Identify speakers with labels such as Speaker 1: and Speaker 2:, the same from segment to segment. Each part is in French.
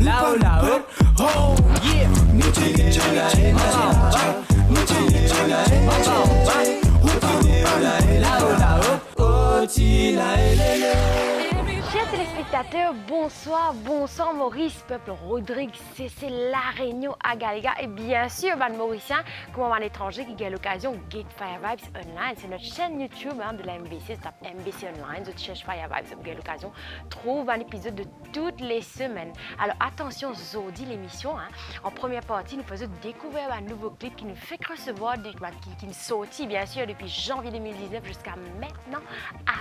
Speaker 1: Là-haut, là-haut. Oh, yeah. Là-haut, là-haut. Oh,
Speaker 2: Chers téléspectateurs, bonsoir, bonsoir Maurice, peuple Rodrigue, c'est La Réunion à Galega et bien sûr, Mauricien, comme un étranger qui a l'occasion de Gate Fire Vibes Online, c'est notre chaîne YouTube de la MBC, c'est MBC Online, vous cherchez Fire Vibes, vous avez l'occasion de trouver un épisode de toutes les semaines. Alors attention, Zodi, l'émission, en première partie, nous faisons découvrir un nouveau clip qui nous fait recevoir, qui nous sortit bien sûr depuis janvier 2019 jusqu'à maintenant,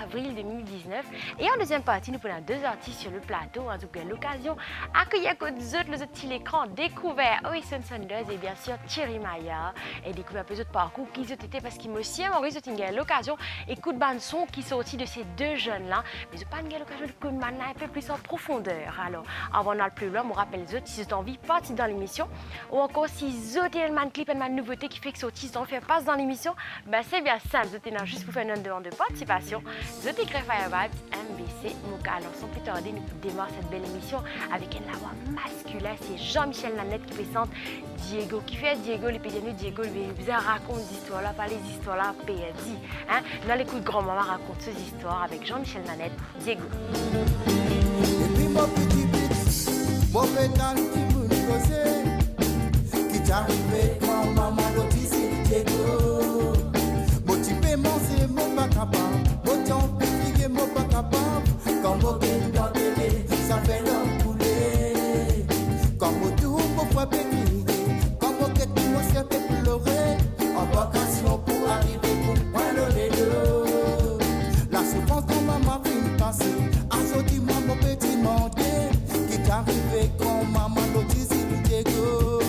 Speaker 2: avril 2019. Et en deuxième partie, nous prenons deux artistes sur le plateau, en tout cas l'occasion d'accueillir le petit écran découvert Oison Sanders et bien sûr Thierry Maillard et découvrir un peu de parcours qu'ils ont été parce qu'ils me aussi Maurice Oettinger l'occasion écoute bande son qui sortit de ces deux jeunes là mais je pas l'occasion de connaître un peu plus en profondeur. Alors avant d'aller plus loin, je rappelle les autres si vous avez envie de partir dans l'émission ou encore si vous avez un clip une nouveauté qui fait que sorti vous faire passe dans l'émission, ben c'est bien simple, vous êtes juste pour faire une demande de participation, vous avez écrit Fire Vibes MBC. Alors sans plus tarder, nous démarrons cette belle émission avec une voix masculine. C'est Jean-Michel Nanette qui présente Diego. Qui fait Diego, les pédianos Diego, il vous raconte des histoires là, pas les histoires là, perdues. Dans l'écoute grand-maman raconte ces histoires avec Jean-Michel Nanette, Diego.
Speaker 3: Et puis mon petit blitz, mon pétale qui me causait, qui t'arrivait quand maman l'autisme Diego. Motivé, mon c'est mon pas capable, mon temps pétrier, mon pas capable. Comme au game dans télé, ça fait l'homme couler. Comme au tout, mon foi béni. Comme au quête, mon ciel fait pleurer. En vacation pour arriver pour prendre les deux. La souffrance de maman vient passer. Assorti-moi mon petit monde. Qui t'arrivait quand maman l'autisme Diego.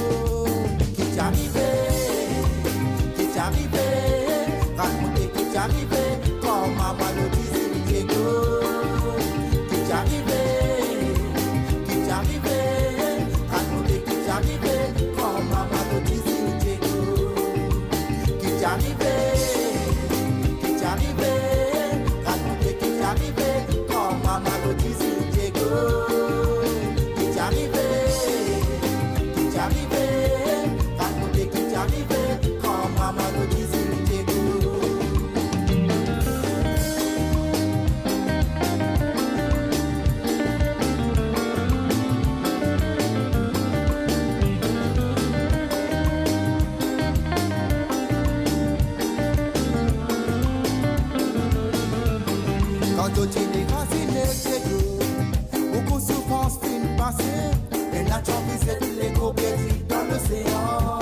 Speaker 3: Qui t'arrivait, qui t'arrivait. Racontez qui t'arrivait quand maman l'autisme Diego. Beaucoup de souffrance finit passer. Et la chance c'est tous les gros pieds dans l'océan.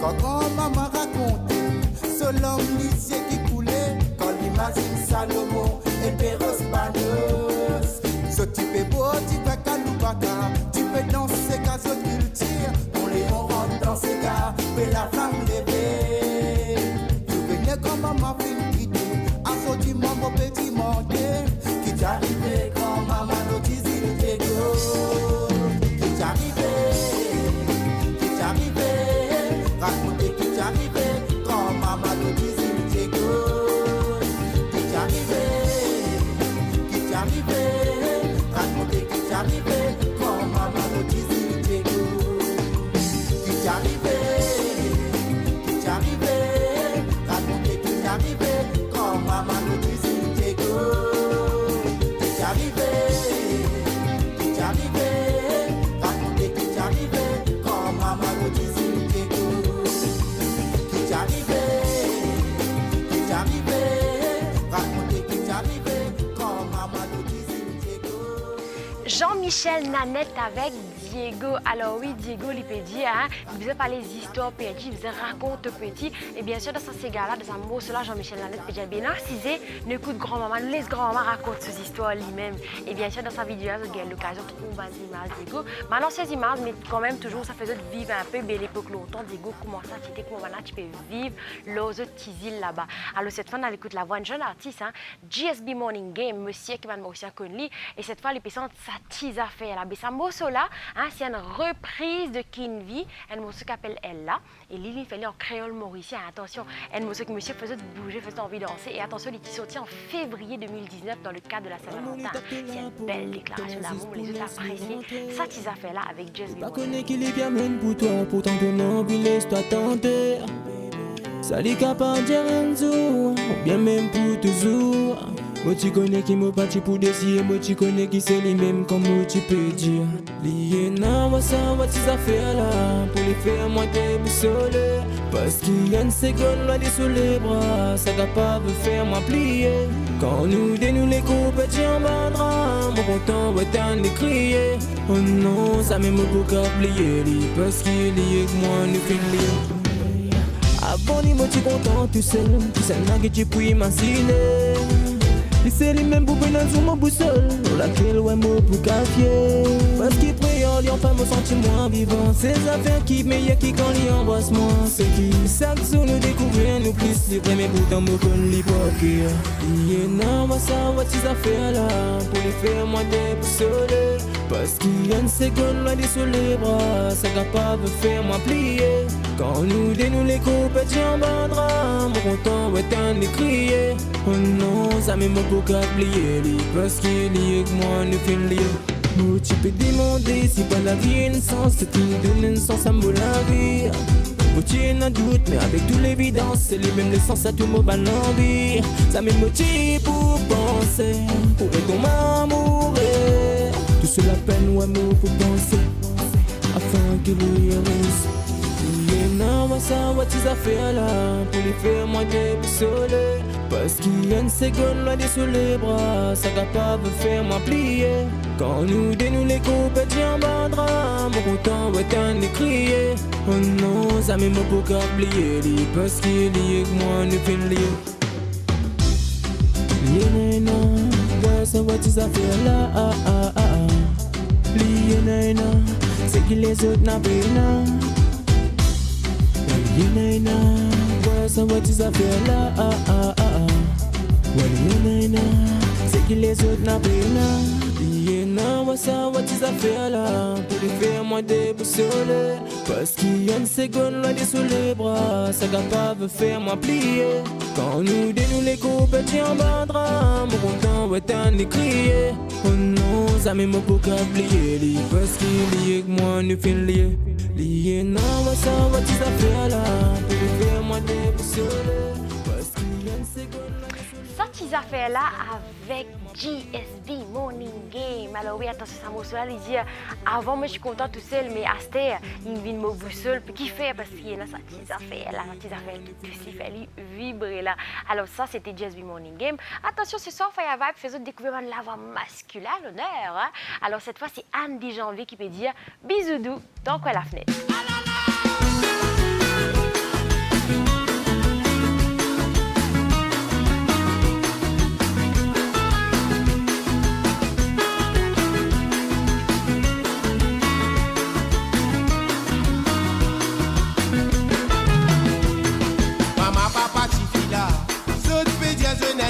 Speaker 3: Quand grand-maman racontait ce l'homme lycée qui coulait. Quand l'imagine Salomon et Péros Panos. Ce type est beau, type à Kaloubaka. Tu peux danser qu'à ce qu'il tire. On les rentre dans ses gars, mais la flamme levée. Tu venais quand maman finit quitter. Assortis-moi mon petit monde. Qui t'arrivait quand maman l'autisme Diego. Qui t'arrivait, racontez qui t'arrivait quand maman l'autisme Diego. Qui t'arrivait, racontez qui t'arrivait quand maman l'autisme Diego. Qui t'arrivait, racontez qui t'arrivait quand maman l'autisme Diego.
Speaker 2: Jean-Michel Nanette avec Diego. Alors oui, Diego, il peut dire, il faisait parler des histoires perdues, il faisait raconter petit. Et bien sûr, dans ce gars-là, dans un mot, cela, Jean-Michel Nanette peut dire bien narcisé, nous écoute grand-maman, nous laisse grand-maman raconter ces histoires lui-même. Et bien sûr, dans sa vidéo, il a l'occasion de trouver des images Diego. Maintenant, ces images, mais quand même, toujours, ça faisait de vivre un peu belle époque longtemps. Diego, comment ça, comment maintenant tu peux vivre l'autre Tizil là-bas. Alors cette fois, on écoute la voix d'une jeune artiste, GSB Morning Game, monsieur qui m'a aussi connu. Et cette fois, les patients, ça sa petite affaire là. Mais ce morceau-là, hein, c'est une reprise de Kinvi, un morceau qui s'appelle Ella. Et Lily fait en créole mauricien. Attention, un morceau que monsieur faisait bouger, faisait envie de danser. Et attention, il est sorti en février 2019 dans le cadre de la Saint-Valentin. C'est une belle déclaration d'amour, les autres appréciés. Sa petite affaire-là avec Just Be
Speaker 4: Pas connais qu'il est bien même pour toi, pourtant ton envie laisse-toi tenter. Ça lui capable de Renzo, ou bien même pour toujours. Moi tu connais qui m'a parti pour décider, moi tu connais qui c'est lui-même comme moi tu peux dire. Lié nan, moi ça, moi tes affaires là, pour les faire moi t'es boussolé. Parce qu'il y a une seconde là sous les bras, ça capable de faire moi plier. Quand nous dénouons les coupes, tu en bandras, mon content va t'en crier. Oh non, ça même beaucoup à plier, parce qu'il est que moi nous fait lier. Avant ni moi tu content, tu sais là que tu peux imaginer. C'est les mêmes pour prendre sur mon boussole, laquelle ouais moi pour café. Parce qu'il prie en liant pas me sentir moins vivant. Ces affaires qui meilleur qui quand l'y embrasse moi. C'est qui chaque jour nous découvrir nous plus c'est vrai mais pourtant me connaît l'époque. Yeah non moi ça va ces affaires là pour les faire moi des boussoles. Parce qu'il y a une seconde là sur les bras, ça capable de faire moi plier. Quand nous dénouons les coupes et tu en bandras, mon content va t'en crier. Oh non, ça même beaucoup à plier, parce qu'il est que moi nous fait lier. Moi tu peux demander si pas la vie a un sens, c'est une donne un sens à la vie. Moi tu es un doute, mais avec toute l'évidence, c'est les mêmes sens à tout mon ban l'envie. Ça me motive pour penser, pour être ton amour. Tout seul la peine ou amour pour penser, afin qu'il y ait non, moi ça va tes affaires là, pour les faire moi des boussoles. Parce qu'il y a une seconde là sous les bras, ça capable de faire moi plier. Quand nous dénouons les coupes et tu en bandras, mon content va t'en crier. Oh non, ça même beaucoup à plier, parce qu'il est que moi nous fait lier. Lié non, ouais ça va tes affaires là, ah ah ah. Lié non, c'est que les autres n'ont pas. Yénaina, ouais ça va tes affaires là, ah ah ah ah. Ouais yénaina, c'est que les autres n'ont pas. Yénaina, ouais ça va tes affaires là, pour les faire moi des boussoles. Parce qu'il y a une seconde là sous les bras, ça capable de faire moi plier. Quand nous dénouons les coupes et tu en bandras, mon content va t'en crier. Oh non, ça même beaucoup à plier, parce qu'il est que moi nous fait lier. Lié non, moi ça va tes affaires là, pour les faire moi des boussoles. Parce qu'il y a une seconde là.
Speaker 2: Ça petite affaire là avec GSB Morning Game. Alors oui, attention, ça morceau là, il dit avant moi je suis content tout seul, mais à cette heure, il vient me boussole, puis qui fait parce qu'il y a sa petite affaire là, sa petite affaire qui fait vibrer là. Alors ça c'était GSB Morning Game. Attention, ce soir Fire Vibe faisait découvrir la voix masculine, l'honneur. Hein? Alors cette fois c'est Andy Janvier qui peut dire bisous doux dans quoi la fenêtre.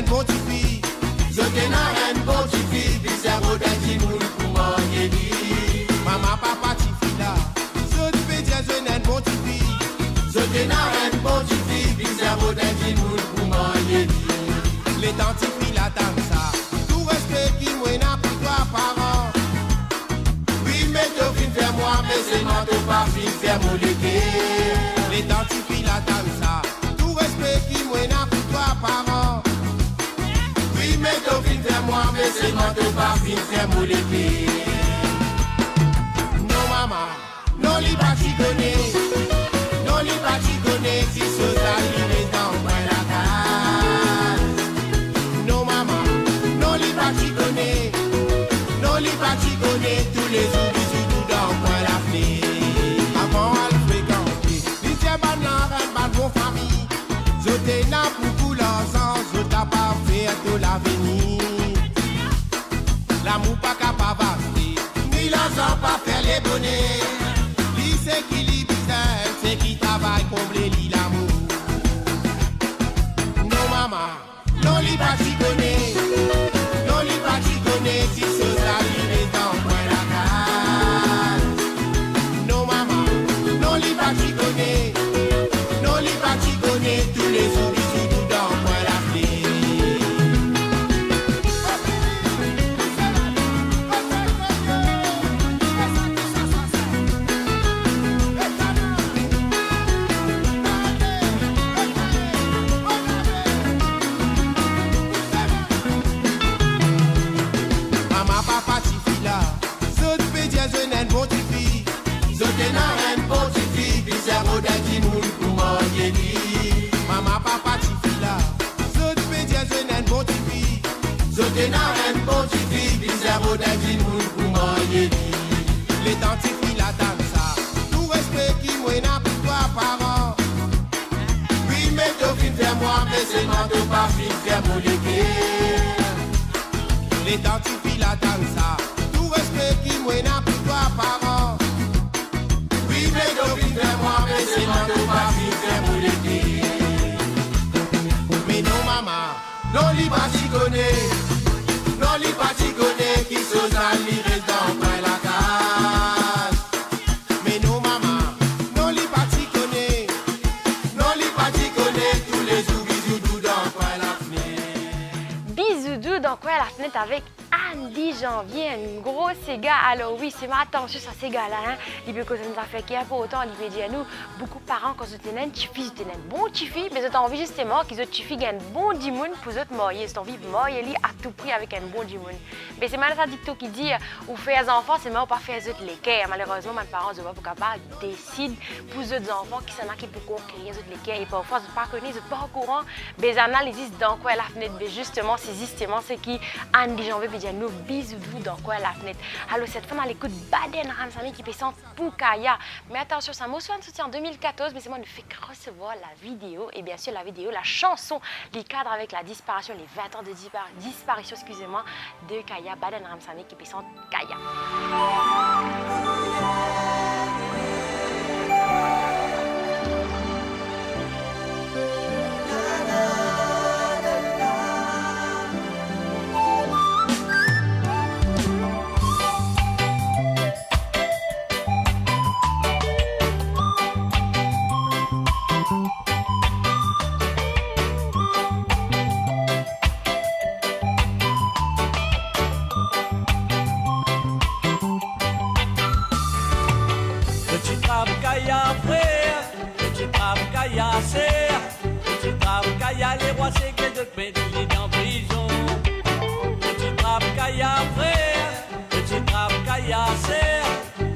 Speaker 3: Bon tu fille, je t'ai un bon tu fille, bizarre d'un timoun pour manger dit. Maman, papa, tu fille là, je te fais dire je n'ai bon tu fille, je t'ai un bon tu fille, bizarre d'un timoun pour manger dit. Les tantes filles là tant ça, tout respect qui m'a pour toi parents. Oui mais tu viens faire moi, mais c'est moi tu pas fin faire mon légué. Les tantes filles là tant ça, tout respect qui m'a pour toi parents. Mais tu viens faire moi, mais c'est moi tu pas fin faire mon épée. Non maman, non li pas t'y connaît. Non li pas t'y connaît, si ce t'allume dans moi la case. Non maman, non li pas t'y connaît. Non li pas t'y connaît, tous les jours bisous dans moi la fée. Avant à le fréquenter, il tient pas dans un bon famille. Je t'ai n'a pour l'argent, je t'ai pas fait de l'avenir. L'amour pas capable ni l'argent pas faire les bonnets. Lui c'est qui lit bizarre, c'est qui travaille combler lui l'amour. Non maman, non li pas t'y connaît. Non li pas t'y connaît, si ce salut est dans faut d'un dimoun pour manger. Les tantes qui la dansa, tout respect qui mouena pour toi parents. Oui, mais tu viens faire moi, mais c'est moi tu pas faire mon légué. Les tantes qui la dansa, tout respect qui mouena pour toi parents. Oui, mais tu viens faire moi, mais c'est moi tu pas faire mon légué. Mais non maman, non li pas t'y connaît, non li pas t'y connaît qui se zalire dans la case. Mais non maman, non li pas t'y connaît, non li pas t'y connaît tous les jours bisous dans la fenêtre.
Speaker 2: Bisoudou dans quoi la fenêtre avec Andy Janvier, un gros Sega. Alors oui, c'est ma attention sur ces gars-là. Hein. Il peut causer nous fait qu'il y a pas autant, il peut dire à nous, beaucoup de parents quand ils ont un petit fils, ils ont un bon petit fils, mais ils ont envie justement qu'ils ont un petit fils gagnent un bon dimoun pour eux marier. Ils ont envie de marier à tout prix avec un bon dimoun. Mais c'est mal ça dicto qui dit, ou faire des enfants, c'est mal ou pas faire des autres l'équerre. Malheureusement, mes parents ne sont pas capables décident pour les autres enfants qui sont là qui peuvent conquérir les autres l'équerre. Et parfois, ils ne sont pas connus, ils ne sont pas au courant. Mais ils analysent dans quoi la fenêtre. Mais justement, c'est qui Andy Janvier peut dire nous bisous dans quoi la fenêtre. Alors cette femme à l'écoute Baden Ramsamy qui présente Pukaya. Mais attention, ça m'a soutien en 2014, mais c'est moi qui fait recevoir la vidéo et bien sûr la vidéo, la chanson, les cadres avec la disparition, les 20 ans de disparition, excusez-moi, de Kaya Baden Ramsamy qui présente Kaya.
Speaker 5: Les rois c'est que de te mettre en prison. Petit trappe Kaya frère, petit trappe Kaya sœur,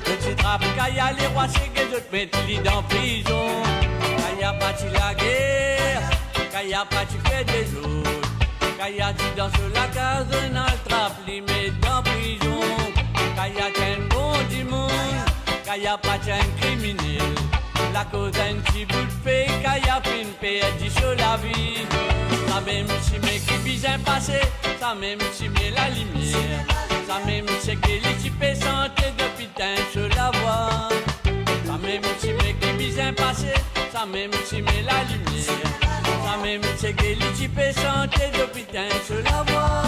Speaker 5: petit trappe Kaya les rois c'est que de te mettre en prison. Kaya parti la guerre, Kaya parti fait des autres. Kaya tu danses la case, dans le trappe les met en prison. Kaya t'es un bon dimanche, Kaya parti un criminel. La cause d'un petit bout de paix, Kaya fin perdu sur la vie. Ça même si mes qui bien passé, ça même si met la lumière. Ça même si que les types santé depuis d'un sur la voie. Ça même si mes qui bien passé, ça même si met la lumière. Ça même si que les types santé depuis d'un sur la voie.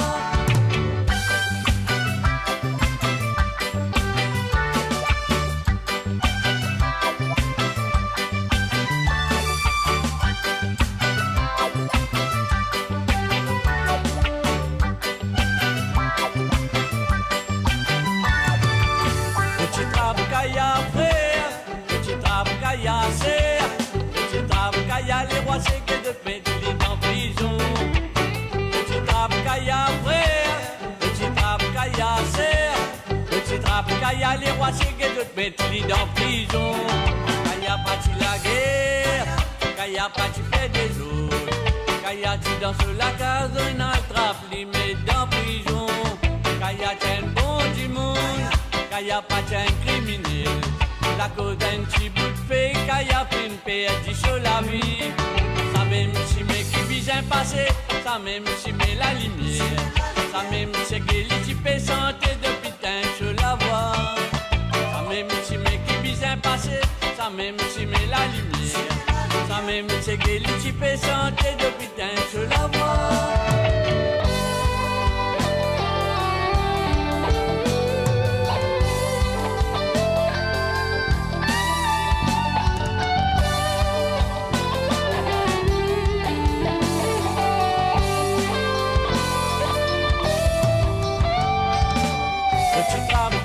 Speaker 5: Les rois c'est que de te mettre en prison. Petit trappe Kaya frère, petit trappe Kaya sœur, petit trappe Kaya les rois c'est que de te mettre en prison. Kaya parti la guerre, Kaya parti fait des autres. Kaya tu danses la case, dans le trappe les met en prison. Kaya t'es un bon dimanche, Kaya parti un criminel. La cause d'un petit bout de paix, Kaya fin perdu sur la vie. Ça même si mes qui bien passé, ça même si met la lumière. Ça même si que les types santé depuis d'un sur la voie. Ça même si mes qui bien passé, ça même si met la lumière. Ça même si que les types santé depuis d'un sur la voie.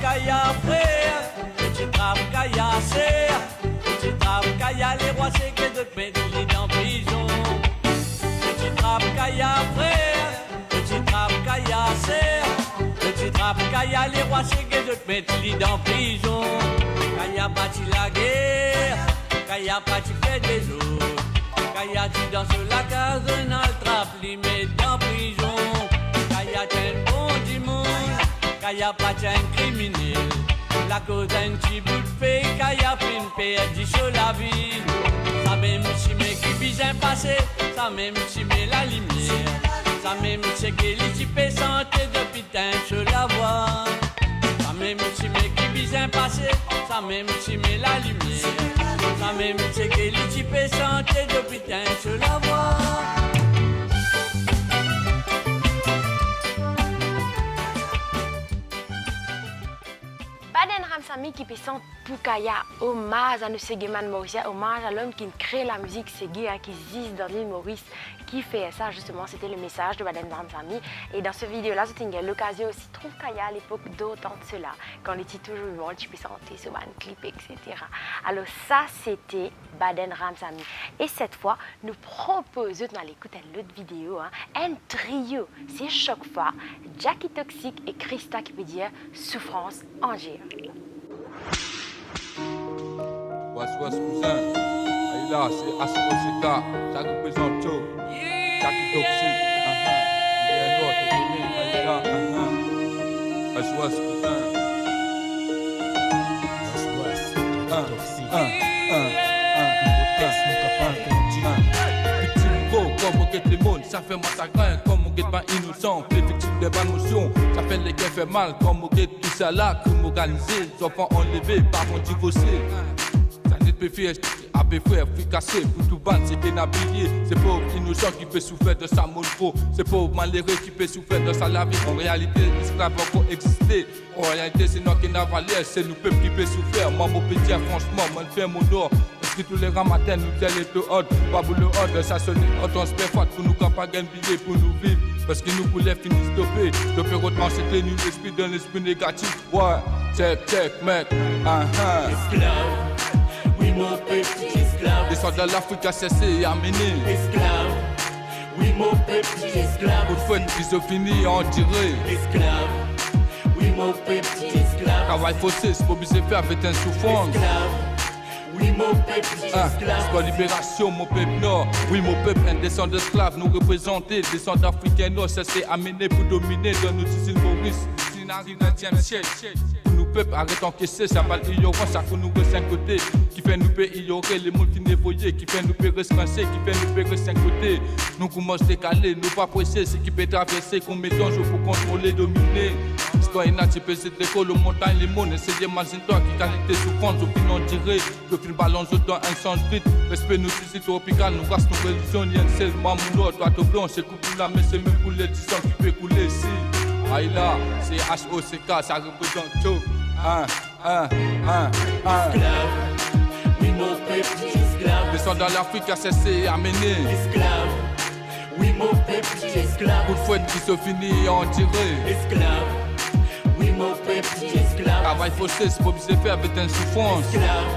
Speaker 5: Kaya frère, petit trappe Kaya sœur, petit trappe Kaya les rois c'est que de te mettre en prison. Petit trappe Kaya frère, petit trappe Kaya sœur, petit trappe Kaya les rois c'est que de te mettre en prison. Kaya parti la guerre, Kaya parti fait des autres. Kaya tu danses la case, dans le trappe les met en prison. Kaya t'es un bon dimanche. qu'il y a pas de criminel. La cause d'un petit bout de paix, qu'il y a une perdu sur la vie. Ça même si mes qui bien passé, ça même si mes la lumière. Ça même si que les types santé depuis d'un sur la voie. Ça même si mes qui bien passé, ça même si mes la lumière. Ça même si que les types santé depuis d'un sur la voie.
Speaker 2: Baden Ramsamy qui présente Poukaya, hommage à nos Séguéman Mauricien, hommage à l'homme qui crée la musique Ségué, qui existe dans l'île Maurice, qui fait ça justement, c'était le message de Baden Ramsamy. Et dans ce vidéo-là, c'était l'occasion aussi de trouver Kaya à l'époque d'autant de cela, quand on était toujours vivant, tu peux sentir sur un clip, etc. Alors ça, c'était Baden Ramsamy. Et cette fois, nous proposons d'aller écouter l'autre vidéo, un trio, c'est chaque fois Jackie Toxic et Christa qui peut dire Souffrance en gire.
Speaker 6: What's cousin? Aïe là, c'est ASOCK, ça représente tout. Jackie Toxic, bien l'autre, aïe là, what's cousin? Petit gros, comme on guette les mondes, ça fait moi chagrin, comme on guette pas innocent, les victimes de bonnes notions, ça fait les guerres fait mal, comme on guette tout ça là, crime organisé, les enfants enlevés, parents divorcés. Abbé frère, fricassé, pour tout ban, c'est dénabilié. C'est pauvre innocent qui peut souffrir de sa montre. C'est pauvre malheureux qui peut souffrir de sa la vie. En réalité, l'esclave encore existé. En réalité, c'est nous qui n'a valeur, c'est nous peuple qui peut souffrir. Moi, mon petit, franchement, moi, je fais mon or. Parce que tous les ramatins, nous tels et tout hot. Pas pour le hot, ça sonne. On se fait fort pour nous campagner un billet pour nous vivre. Parce que nous voulons finir stopper. Stopper retrancher nous l'esprit d'un esprit négatif. Ouais, check, mec.
Speaker 7: Esclave. Oui, mon petit esclave.
Speaker 6: Les soldats de l'Afrique a cessé et amené.
Speaker 7: Esclave. Oui, mon petit esclave.
Speaker 6: Pour faire une misogynie, on dirait.
Speaker 7: Esclave. Oui, mon petit esclave.
Speaker 6: Travail faussé, c'est pour bien faire avec une souffrance.
Speaker 7: Esclave. Oui, mon petit esclave.
Speaker 6: C'est pas libération, mon peuple nord. Oui, mon peuple, un descendant d'esclaves, nous représenter. Des soldats africains nord, ça s'est amené pour dominer dans nos îles Maurice. C'est le 19e siècle. Nous peuple arrête d'encaisser, ça va l'ignorance, ça faut nous rester un côté. Qui fait nous payer ignorer les mondes qui névoyer, qui fait nous payer rescancer, qui fait nous payer rester un côté. Nous commençons à décaler, nous pas presser, c'est qui peut traverser, qu'on met dans jeu pour contrôler, dominer. Histoire inatypée, c'est l'école aux montagnes, les mondes, essayez imagine-toi qui qualité souffrance, au fin on dirait, que fin balance dans un sens vite. Respect nous ici tropical, nous race, nos religions, ni un seul mamoulot, toi tout blanc, c'est couple là, mais c'est même pour les 10 ans qui peut couler ici. Aïe là, c'est ASOCK, ça représente tout.
Speaker 7: Esclave. Oui, mon petit esclave.
Speaker 6: Les soldats de l'Afrique a cessé et amené.
Speaker 7: Esclave. Oui, mon petit esclave.
Speaker 6: Coup de fouette qui se finit, on dirait.
Speaker 7: Esclave. Oui, mon petit esclave.
Speaker 6: Travail faussé, c'est pas bien fait avec une souffrance.
Speaker 7: Esclave.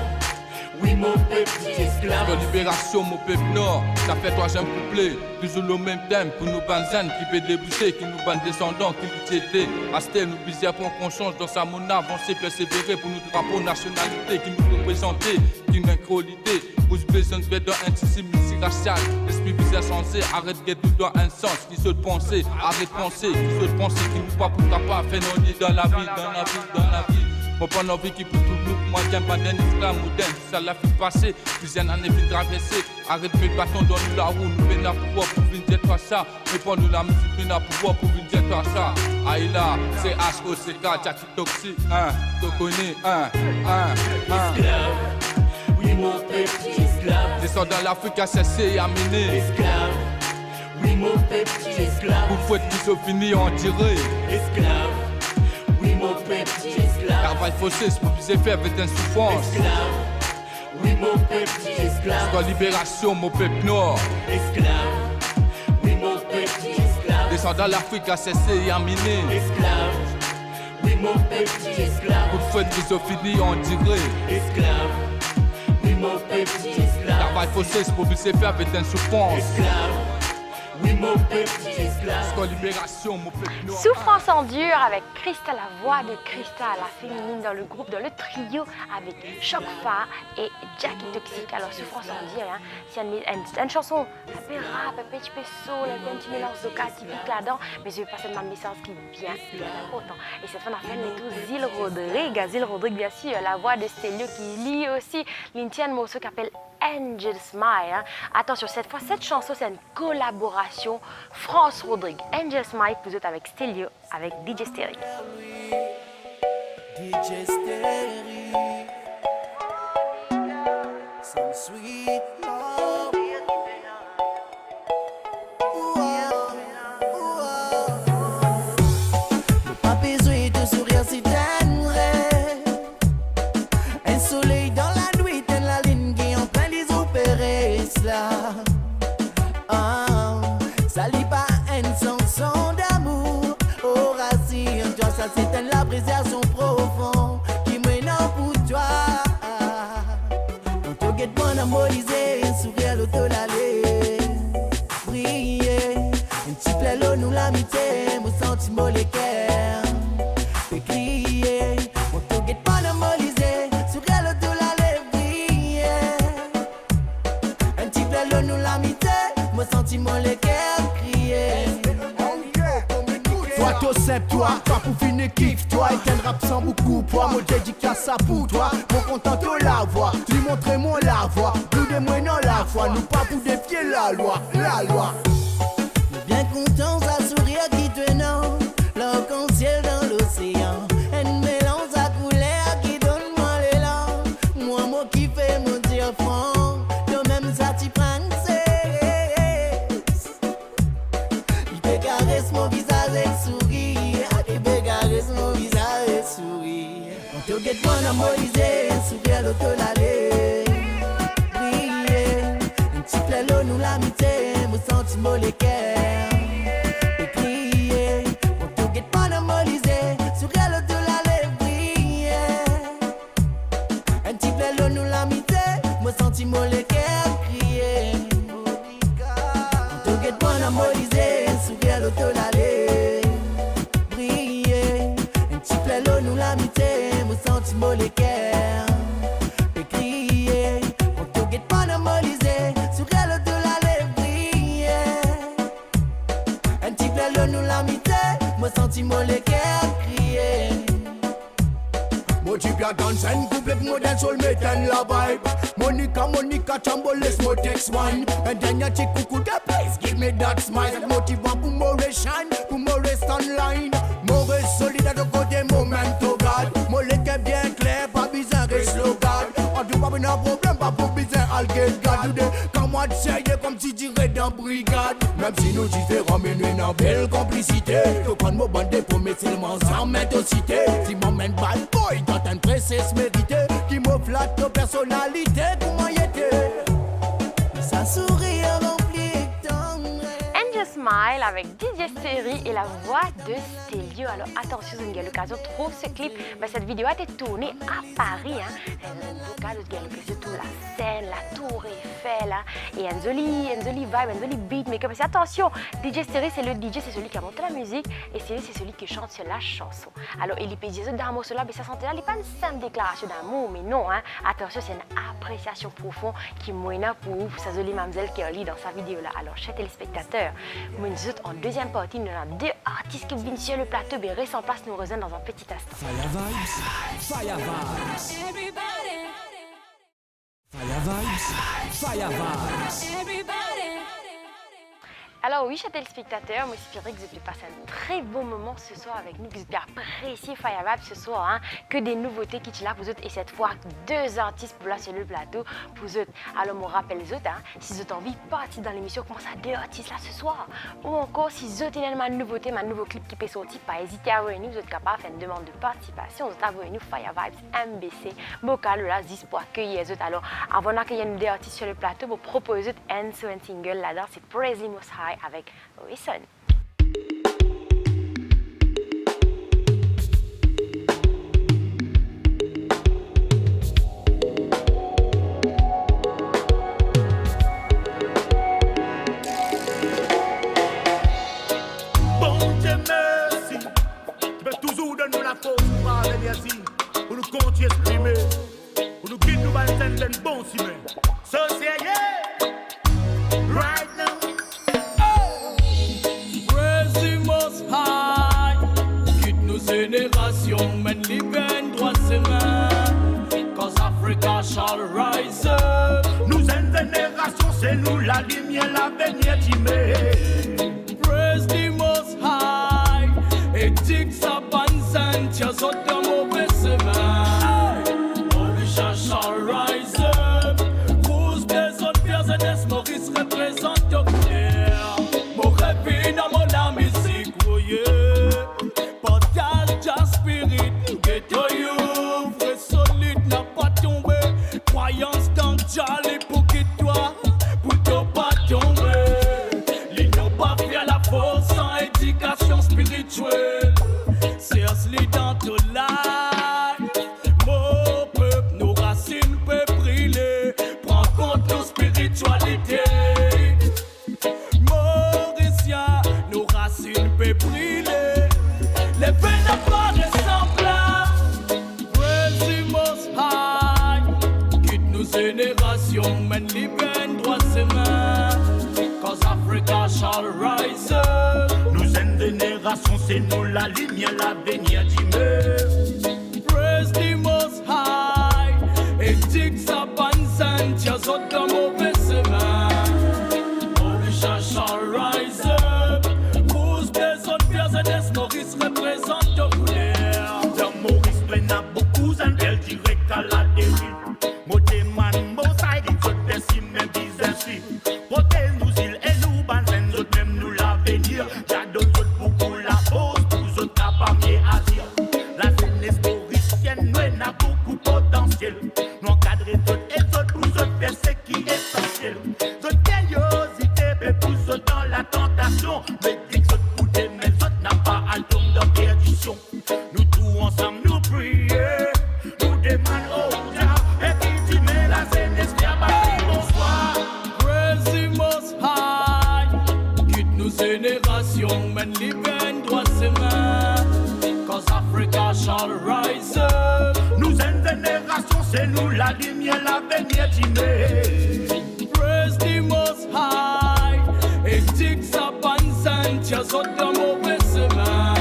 Speaker 7: Oui, mon petit esclave.
Speaker 6: La libération, mon peuple nord, ça fait troisième couplet. Toujours le même thème pour nous banzans qui peut déboucher, qui nous ban descendants, qui nous étaient. Astel nous bizarre pour qu'on change dans sa monnaie, avancer, persévérer pour nous drapeau nationalité, qui nous représentait, qui nous incroyabilité. Vous besoin de dans un tissu multiracial. L'esprit bizarre censé, arrête de tout dans un sens. Qui se penser, arrête de penser, qui se penser, qui nous pas pour capable faire nos lits dans la vie, dans la vie, dans la vie. Mon pas envie qui peut tout le moi j'aime pas d'un esclave moderne, ça l'a fait passer, plusieurs années fin traverser, arrête de mettre bâton dans la roue, nous venons à pouvoir pour venir dire toi ça, mais pas nous la musique, nous à pouvoir pour venir dire toi ça. Aïe là, c'est ASOCK, Jackie Toxic, tu connais,
Speaker 7: Esclave. Oui, mon petit esclave.
Speaker 6: les soldats de l'Afrique a cessé et amené.
Speaker 7: Esclave. Oui, mon petit esclave.
Speaker 6: Pour fouette qui se finit, on dirait.
Speaker 7: Esclave. Oui, mon petit esclave.
Speaker 6: Travail faussé, c'est pour bien faire avec une souffrance.
Speaker 7: Esclave. Oui, mon petit esclave.
Speaker 6: La libération, mon peuple nord.
Speaker 7: Esclave. Oui, mon petit esclave.
Speaker 6: Les soldats de l'Afrique a cessé et amené.
Speaker 7: Esclave. Oui, mon petit esclave.
Speaker 6: Pour fouette qui se finit, on dirait.
Speaker 7: Esclave. Oui, mon petit esclave.
Speaker 6: Travail faussé, c'est pour bien faire avec une souffrance.
Speaker 7: Esclave. Oui, mon petit esclave.
Speaker 6: Score libération, mon peuple noir.
Speaker 2: Souffrance en dur avec Christa, la voix de Christa, la féminine dans le groupe, dans le trio avec Chokfa et Jackie Toxic. Alors Souffrance en dur, hein, c'est une chanson un peu rap, un petit peu soul, un petit mélange de cas typique là-dedans, mais je veux pas seulement le message qui vient bien important. Et cette fois on a fait les tous Zil Rodrigue bien sûr, la voix de Stelio qui lit aussi l'intien morceau qui appelle Angel Smile. Hein. Attention, cette fois, cette chanson, c'est une collaboration France Rodrigue. Angel Smile, vous êtes avec Stelio, avec DJ Stéry.
Speaker 3: DJ Stéry, some sweet love. Pas besoin de sourire si t'aimerais. Un soleil dans la nuit, t'es la ligne qui en plein des opérés là. Ça lit pas une chanson d'amour. Oh, rassure-toi, ça c'est une l'appréciation profonde qui mène pour toi. Pour te guetter, mon amorisé, sourire l'auto l'aller. Briller, un petit plélo nous l'amitié, mon sentiment les cœurs. Fais crier, pour te guetter, mon amorisé, sourire l'auto l'aller. Briller, un petit plélo nous l'amitié, mon sentiment les cœurs. Toi, toi, pas pour finir kiff, toi, et un rap sans beaucoup poids, moi dédicace ça pour toi, mon content de la voix, lui montrer mon la voix, plus de moi non la foi, nous pas pour défier la loi, la loi. Bien content, ça sourire qui te non, l'arc-en-ciel dans l'océan, un mélange à couleur qui donne moi l'élan, moi qui fais mon dire franc, toi même ça t'y prends. Caresse mon visage et souris, et caresse mon visage et souris. On te guette mon amorisé, sourire l'auto l'aller. Briller, un petit plélo nous l'amitié, mon sentiment les cœurs. Et crier, on te guette mon amorisé, sourire l'auto l'aller. Briller, un petit plélo nous l'amitié, mon sentiment les cœurs. Crier, on te guette mon amorisé. Sourire l'auto l'aller, briller, un petit plélo nous l'amitié, mon sentiment les cœurs, et crier, on te guette pas normalisé, sourire l'auto l'aller, briller, un petit plélo nous l'amitié, mon sentiment les cœurs, crier. Motivia dance and couple modern soul mate and la vibe. Monica Chamboles mo text one. And then ya chick who the place give me that smile. Motiva pour more shine, pour more rest online. More solide à de côté moment to God. Mon leke bien clair, pas besoin de slogan. On dit pas un problème, pas pour besoin al get God. Comme moi de comme si j'irais dans brigade. Même si nous différents mais nous en belle complicité. Faut prendre mon bande pour mettre seulement sans mettre au cité. Si mon man bad boy dans une princesse méritée qui me flatte nos personnalités pour m'aïeter. Ça sourire rempli de tendresse.
Speaker 2: Angel Smile avec DJ Stéry et la voix de Stelio. Alors attention, vous avez l'occasion de trouver ce clip. Mais cette vidéo a été tournée à Paris. Hein. Vous avez l'occasion de trouver la scène, la tour Eiffel. Hein. Et un joli vibe, un joli beat. Mais comme c'est attention, DJ Stéry, c'est le DJ, c'est celui qui a monté la musique. Et Stéry, c'est celui qui chante sur la chanson. Alors il peut dire dans un morceau là, mais ça sentait là, il n'est pas une simple déclaration d'amour, mais non. Hein. Attention, c'est une appréciation profonde qui moine pour vous, pour sa jolie mademoiselle qui est en lit dans sa vidéo là. Alors, chers téléspectateurs, nous sommes en deuxième partie, nous avons deux artistes qui viennent sur le plateau, mais restez en place, nous rejoignons dans un petit instant.
Speaker 4: Fire vibes, fire vibes. Fire vibes, fire vibes.
Speaker 2: Alors oui, chers téléspectateurs, moi j'espère que vous avez passé un très bon moment ce soir avec nous, que vous avez apprécié Fire Vibes ce soir, hein, que des nouveautés qui sont là pour vous autres, et cette fois deux artistes pour là sur le plateau pour vous autres. Alors je rappelle les autres, hein, si vous avez envie de partir dans l'émission, comment ça deux artistes là ce soir, ou encore si vous avez ma nouveauté, ma nouveau clip qui peut sortir, pas hésiter à venir, vous êtes capable de faire une demande de participation, vous êtes à venir Fire Vibes MBC, bocal là, 10 pour accueillir les autres. Alors avant d'accueillir deux artistes sur le plateau, vous proposez un single là-dedans, c'est Praise the Most High avec Listen.
Speaker 8: nous pas venir ici pour nous continuer à exprimer, pour nous quitter nous dans une bonne semaine. So say yeah, right now.
Speaker 5: Praise the Most High, quitte nos générations, mène les veines droits ses mains, cause Africa shall rise up.
Speaker 8: Nous une génération, c'est nous la lumière, l'avenir d'Imé.
Speaker 5: Praise the Most High, et dit que ça banzan, tiens autres dans mauvais semaine. Orisha shall rise up, cause des autres pierres Maurice représente au clair. Mon rêve dans mon musique, oh yeah. Partage ta spirit, ghetto you. Vrai solide n'a pas tombé, croyance dans Charlie pour que toi, pour toi pas tomber. L'union pas faire la force sans éducation spirituelle. Serre-les dans ton life. Mon peuple, nos racines peuvent briller. Prends compte nos spiritualités. Mauricien, nos racines peuvent briller. Les veines apparaissent en plein. Praise the Most High, quitte nos générations, mène les veines droits ses mains. Cause Africa shall rise up.
Speaker 8: Nous une génération, c'est nous la lumière, l'avenir d'Imé.
Speaker 5: Praise the Most High, et dit que ça banzan, tiens autres dans mauvais semaine. Orisha shall rise up, cause des autres pierres Maurice représente au couleur.
Speaker 8: Dans Maurice, plein à beaucoup, elle direct à la dérive. Motéman, Mosaï, dit autres personnes, même business. Protège nous, îles et nous, banzen, autres même nous l'avenir. J'adore autres beaucoup la pause, pour autres n'a pas mieux à dire. La jeunesse mauricienne, nous, n'a beaucoup de potentiel. Nous encadrer d'autres et d'autres, pour autres faire ce qui est essentiel. D'autres curiosité, mais pour autres dans la tentation. Mais dit que autres pour des mais autres n'a pas à tomber dans perdition. Nous tous ensemble, nous prier, nous demandons au diable, et qui dit mais la jeunesse qui a battu bonsoir.
Speaker 5: Praise the Most High, quitte nos générations, mène les veines droits ses mains. Cause Africa shall rise up.
Speaker 8: Nous une génération, c'est nous la lumière, l'avenir d'Imé.
Speaker 5: Praise the Most High, et dit que ça banzan, tiens autres dans mauvais semaine.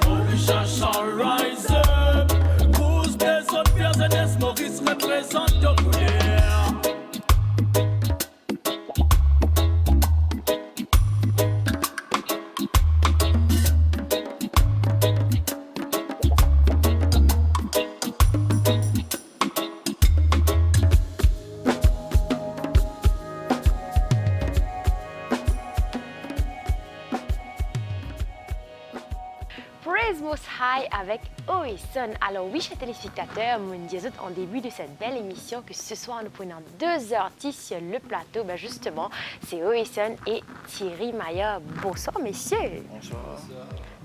Speaker 5: Orisha shall rise up, cause des autres pierres Maurice représente au couleur.
Speaker 2: Praise Most High avec Oeson. Alors oui, chers téléspectateurs, nous disons en début de cette belle émission que ce soir nous prenons 2 artistes sur le plateau. Ben justement, c'est Oeson et Thierry Maillard. Bonsoir messieurs.
Speaker 9: Bonsoir.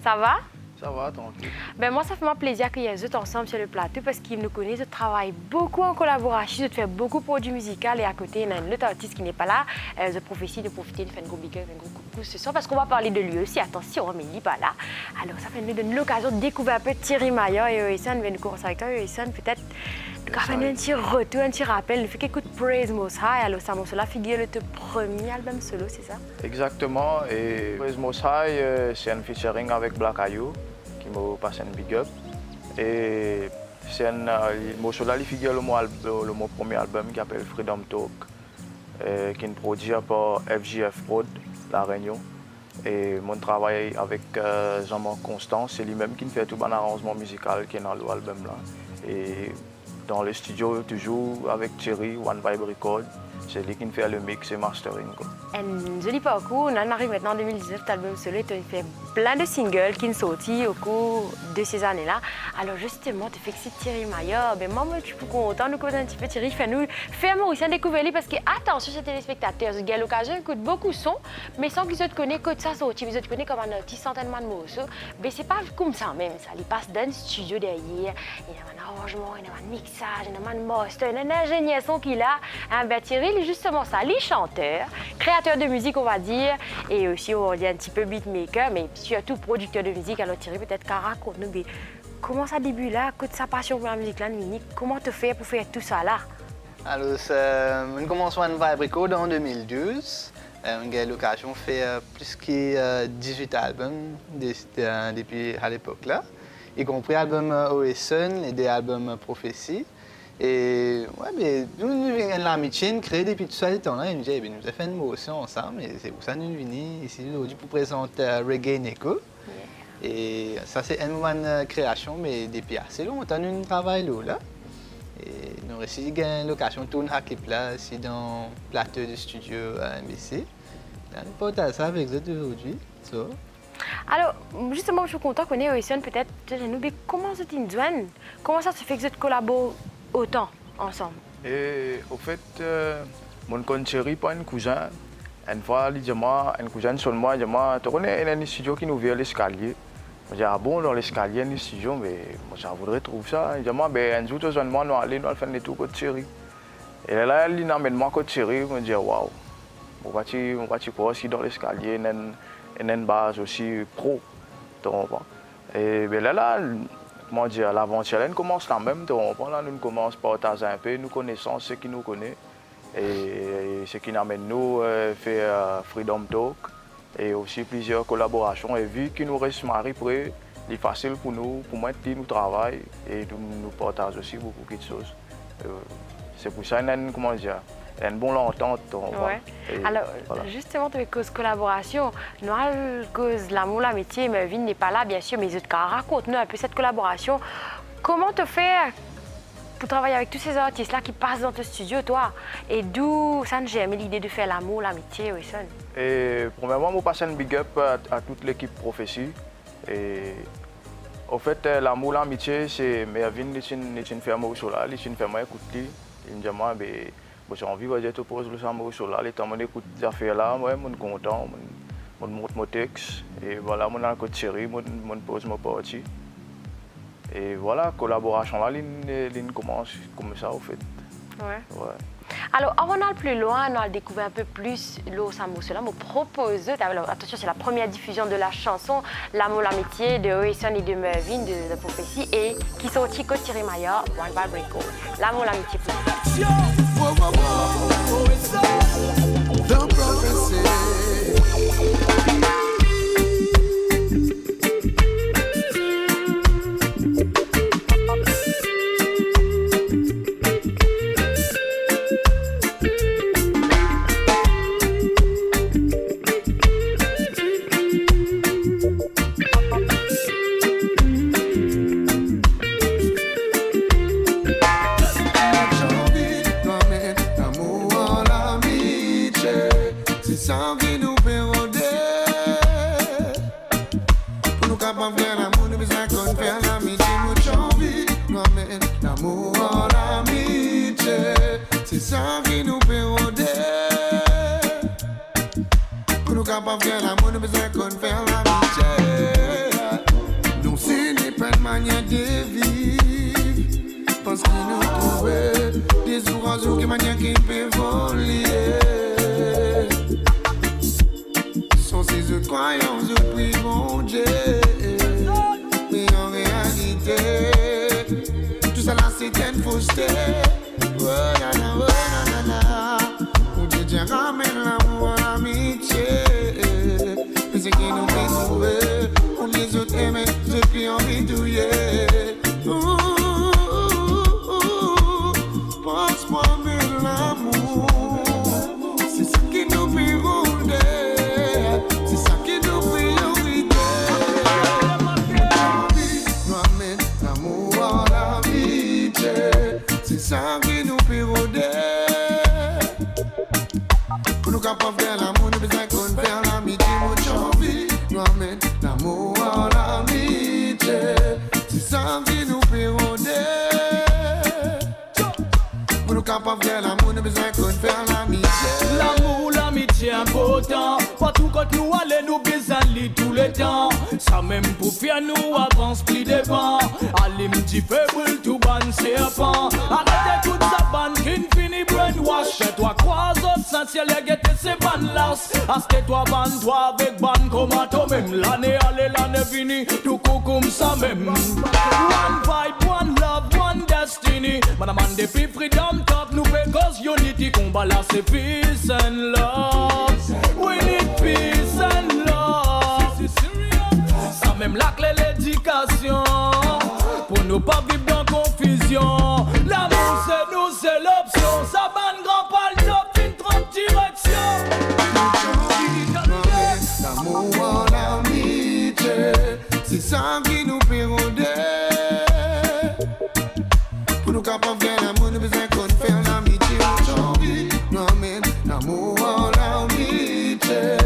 Speaker 2: Ça va?
Speaker 9: Ça va, tranquille.
Speaker 2: Ben moi, ça fait plaisir qu'il y ait eux ensemble sur le plateau parce qu'ils nous connaissent, ils travaillent beaucoup en collaboration, ils font beaucoup de produits musicaux et à côté, il y a un autre artiste qui n'est pas là. Je profite de profiter de faire un gros big up, un gros coucou ce soir parce qu'on va parler de lui aussi. Attention, mais il n'est pas là. Alors ça fait nous donner l'occasion de découvrir un peu Thierry Maillard et Oeson. Nous commencer avec toi, Oeson, peut-être. Nous avons fait un petit retour, un petit rappel. Nous fait qu'écoute Praise Most High. Alors ça, cela figure le premier album solo, c'est ça?
Speaker 9: Exactement. Et Praise Most High, c'est un featuring avec Black Ayou qui m'a passé un big up. Et c'est un morceau là, il figure le mon premier album qui s'appelle Freedom Talk, qui est produit par FJF Prod, La Réunion. Et mon travail avec Jean-Marc Constant, c'est lui-même qui fait tout bon arrangement musical qui est dans l'album là. Et dans le studio, toujours avec Thierry, One Vibe Record, c'est lui qui fait le mix et mastering.
Speaker 2: Un joli parcours. On arrive maintenant en 2019, cet album solo, tu as fait plein de singles qui sont sortis au cours de ces années-là. Alors justement, tu fais que c'est Thierry Maillard. Ben moi, je suis content de nous connaître un petit peu Thierry. Fais Mauricien découvrir lui parce que, attention, chers téléspectateurs, vous avez l'occasion d'écouter beaucoup de sons, mais sans qu'ils te connaissent que ça sorti. Ils te connaissent comme un artiste certainement de morceaux. Mais c'est pas comme ça même. Ça. Il passe dans le studio derrière. Il y a un arrangement, il y a un mixage, il y a un master, il y a un ingénieur son qu'il a. Ben, Thierry, il est justement ça. Il est chanteur, créateur de musique, on va dire, et aussi, on va dire un petit peu beatmaker, mais surtout producteur de musique. Alors Thierry, peut-être qu'à raconte-nous comment ça début là, que sa passion pour la musique là, comment tu fais pour faire tout ça là?
Speaker 10: Alors, on commence à faire Record en 2012. On a eu l'occasion de faire plus que 18 albums depuis à l'époque là, y compris l'album OSN et des albums Prophétie. Et ouais, mais nous avons l'amitié créée depuis tout ce temps-là. Nous avons fait une motion ensemble et c'est pour ça que nous sommes venus ici aujourd'hui pour présenter Reggae Neko. Et ça, c'est une bonne création, mais depuis assez longtemps, nous travaillons là. Et nous avons aussi eu l'occasion de tourner un clip là, ici dans le plateau du studio à MBC. Nous partagons ça avec vous aujourd'hui. So.
Speaker 2: Alors, justement, je suis content qu'on ait OSN peut-être. Comment ça t'induit? Comment ça se fait que vous collaborez autant ensemble?
Speaker 9: Et au fait, mon chéri, pas un cousin. Une fois, il dit moi, un cousin sur moi, il dit moi, tu connais un studio qui nous vient à l'escalier. Je dis ah bon, dans l'escalier, un studio, mais moi, je voudrais trouver ça. Il dit moi, ben un jour, tu moi, nous allons faire des tours côté chéri. Et là, il m'amène moi côté chéri, je me dis waouh, on va quoi aussi dans l'escalier, une base aussi pro. Et ben là, comment dire, l'aventure, elle commence là même. Là, nous commençons par partager un peu, nous connaissons ceux qui nous connaissent. Et ce qui nous amène nous faire Freedom Talk et aussi plusieurs collaborations. Et vu qu'il nous reste mari près, il est facile pour nous, nous travaillons et nous partageons aussi beaucoup de choses. C'est pour ça qu'il comment dire, y a une bonne entente.
Speaker 2: Ouais. Alors, voilà. Justement, tu as cause collaboration, nous avons cause l'amour, l'amitié, mais Vin n'est pas là, bien sûr, mais les autres cas, raconte-nous un peu cette collaboration. Comment te faire pour travailler avec tous ces artistes-là qui passent dans ton studio, toi? Et d'où ça nous aimé l'idée de faire l'amour, l'amitié, oui, ça?
Speaker 9: Et premièrement, je passe un big up à toute l'équipe Prophétie. Et au fait, l'amour, l'amitié, c'est Mervyn, c'est une ferme au solar, c'est une ferme à écouter. Il me dit, moi, j'ai envie de te poser le sang au solar, et quand j'écoute ces affaires-là, moi, je suis content, je monte mon texte. Et voilà, je suis un côté chéri, je pose mon parti. Et voilà, collaboration là, elle commence comme ça, au fait.
Speaker 2: Ouais. Alors, avant d'aller plus loin, on a découvert un peu plus l'eau Samo. Cela me propose, attention, c'est la première diffusion de la chanson L'amour, l'amitié de OSN et de Mervyn de Prophétie et qui sortit côté Thierry Maya, One Vibe Record. L'amour, l'amitié.
Speaker 5: L'amour, l'amitié important. Partout quand nous allons, nous besoin tout le temps. Ça même pour faire nous avance plus devant. Alim dit faible tout ban serpent. Arrêtez toute sa bande qui finit brainwash. Fais-toi croire autres essentiels et guetter ces bandes las. Aske toi bande toi avec bande comme toi même. L'année allée, l'année finie. Tout coucou
Speaker 1: comme ça même. One vibe, one love, one destiny. Man, the people freedom talk, nous fait cause unity. Combat là, c'est peace and love. We need peace and love. Ça même la clé l'éducation. Pour nous pas vivre dans confusion. L'amour c'est nous, c'est l'option. Ça banne grand pas le top, une trompe direction.
Speaker 3: L'amour en amitié, c'est ça qui nous pérode. Pour nous capables de faire l'amour, nous besoin qu'on fait l'amitié aujourd'hui. Non mais l'amour en amitié,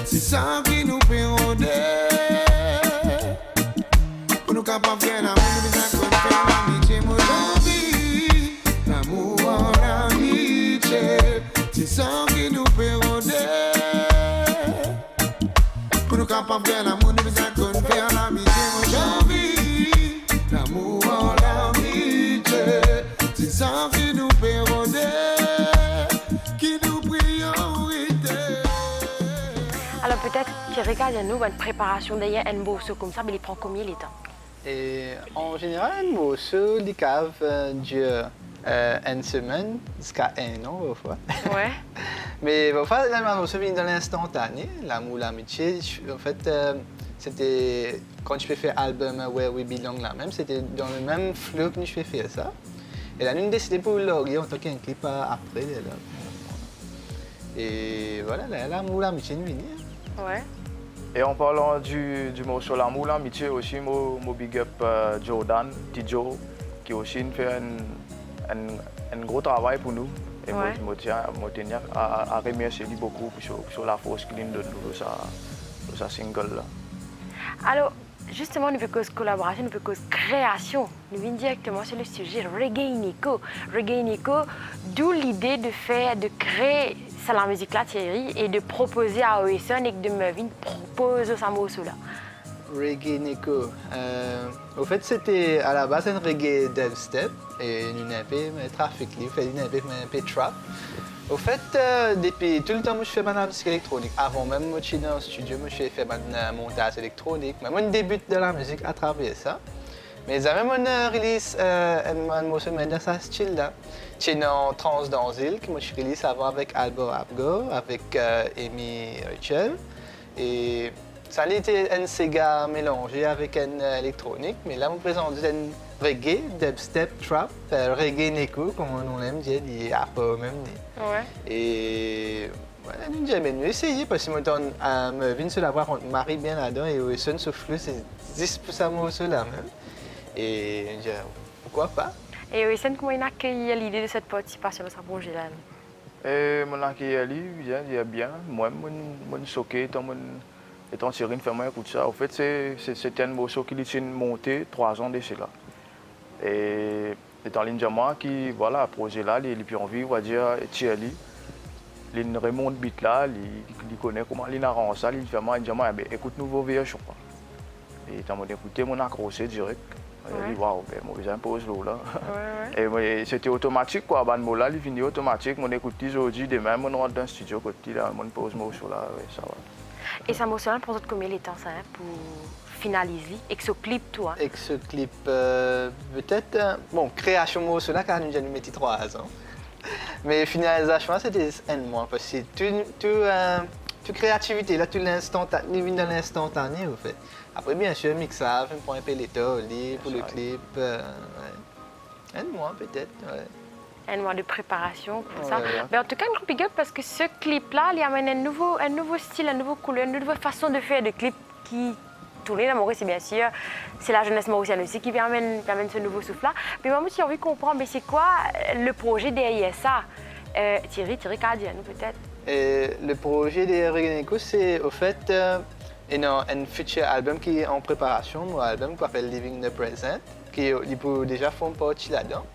Speaker 3: c'est ça qui nous pérode. Pour nous capables de faire l'amour, nous besoin qu'on fait l'amitié aujourd'hui. L'amour en amitié, c'est ça qui nous pérode. Pour nous capables de faire l'amour, nous besoin qu'on fait l'amitié aujourd'hui. L'amour en l'amitié, c'est ça qui nous pérode, qui nous priorité.
Speaker 2: Alors peut-être, Thierry, nous une préparation d'ailleurs un morceau comme ça, mais il prend combien de temps?
Speaker 10: Et en général, un morceau, il dure une semaine jusqu'à un an, parfois.
Speaker 2: Ouais.
Speaker 10: Mais parfois, un morceau vient dans l'instantané, l'amour, l'amitié. En fait, c'était quand je fais faire l'album Where We Belong là même, c'était dans le même flux que je fais faire ça. Et là, nous avons décidé pour l'orgueil, on toque un clip après. Là. Et voilà, l'amour, l'amitié, nous venir.
Speaker 2: Ouais.
Speaker 9: Et en parlant du morceau L'amour, l'amitié aussi, moi big up Jordan, Tijo, qui aussi fait un gros travail pour nous. Et moi, je tiens à remercier lui beaucoup sur la force qu'il nous donne pour sa single là.
Speaker 2: Alors, justement, nous faisons cause collaboration, nous faisons cause création. Nous venons directement sur le sujet Reggae Nico. Reggae Nico, d'où l'idée de créer ça la musique là, Thierry, et de proposer à Oeson et que de Mervyn propose ce morceau là.
Speaker 10: Reggae Nico. Au fait, c'était à la base un reggae dubstep et une EP trafic libre, une EP trap. Au fait, depuis tout le temps, je fais de la musique électronique. Avant même, je suis dans le studio, je fais de montage électronique. Mais moi, je débute de la musique à travers ça. Mais j'ai même release un morceau dans ce style-là. C'est dans Trans Danzil, que je release avant avec Albert Abgo, avec Amy Rachel. Et ça a été un Sega mélangé avec un électronique. Mais là, je présente un reggae, dubstep, trap, reggae Nico, comme on aime dire, il est afro même.
Speaker 2: Ouais.
Speaker 10: Et voilà, nous avons essayé parce que je me sur la voix, on marie bien là-dedans et au son souffle, c'est 10% morceau là même. Et je dis, pourquoi pas?
Speaker 2: Et Oeson, comment il a accueilli l'idée de cette participation dans sa projet là?
Speaker 9: Mon accueilli, il est bien. Moi, je suis choqué étant tiré une ferme écoute ça. En fait, c'est un morceau qui est monté 3 ans d'ici là. Et étant l'indiamant qui, voilà, projet là, il a envie, on va dire, Thierry. Il remonte bit là, il connaît comment il arrange ça, il fait moi, il dit, écoute nouveau version. Et quand j'ai écouté, mon accroché direct. Il dit, waouh, moi j'ai un pause là. Et c'était automatique, quoi. Là, il finit automatique. Mon écoute aujourd'hui, demain, on rentre dans le studio, côté là, mon pause morceau là, ça va.
Speaker 2: Et ça morceau là, pour combien de temps ça pour finaliser? Et que ce clip, toi?
Speaker 10: Et que ce clip, peut-être, bon, création morceau là, quand nous avons mis 3 ans. Mais finalisation, c'était un mois, parce que toute créativité, là, tout l'instantané, vient dans l'instantané, en fait. Après, bien sûr, mixage, un point péléto, pour le clip, un mois peut-être, ouais.
Speaker 2: Un mois de préparation pour ça. Mais en tout cas, un gros big up parce que ce clip-là, il amène un nouveau style, une nouvelle couleur, une nouvelle façon de faire des clips qui tournent dans Maurice, bien sûr. C'est la jeunesse mauricienne aussi qui amène ce nouveau souffle-là. Mais moi, j'ai envie de comprendre, mais c'est quoi le projet derrière ça? Thierry Cardian, peut-être?
Speaker 10: Le projet de Reggae Nico, c'est au fait un futur album qui est en préparation, un album qu'on appelle Living the Present, qui peut déjà faire partie là-dedans.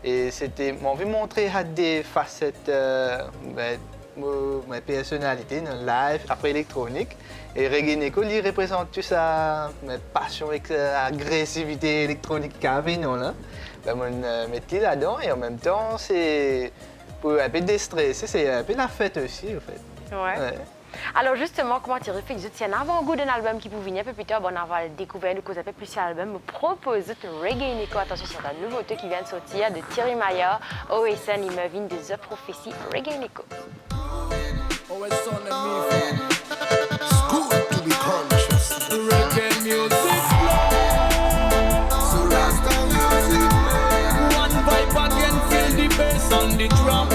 Speaker 10: Et c'était, j'ai envie de montrer des facettes de ma personnalité dans le live, après électronique. Et Reggae Nico, il représente toute sa passion avec l'agressivité électronique qu'il avait, non là. Je mettais là-dedans et en même temps, c'est pour un peu déstresser, c'est un peu la fête aussi, en fait.
Speaker 2: Ouais. Alors justement, comment tu réfléchis? C'est un avant-goût d'un album qui peut venir un peu plus tard. Bon, on va découvrir une cause un peu plus sur l'album. Me propose un Reggae Nico. Attention, c'est un nouveauté qui vient de sortir de Thierry Maillard, OSN, il me vient de The Prophecy, Reggae Nico.
Speaker 3: It's good to be conscious.
Speaker 1: Reggae music,
Speaker 3: So Rasta music.
Speaker 1: one vibe again, feel the bass on the drum.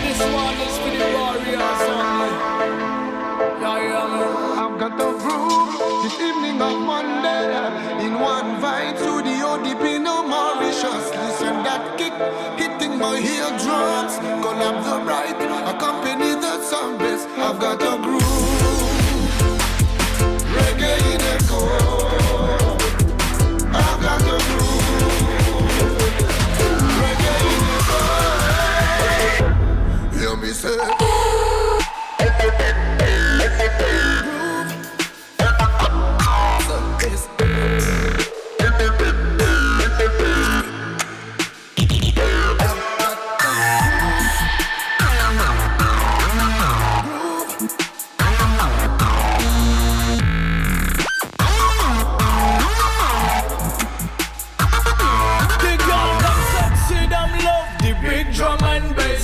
Speaker 1: This one is for the warriors only. Yeah, man.
Speaker 3: I've got a groove this evening of Monday. In one vibe, studio deep in Mauritius. Listen that kick hitting my eardrums. Gonna have the right, accompany the sound bass. I've got a groove, reggae in echo. I've got a groove, reggae in echo. Hear me say.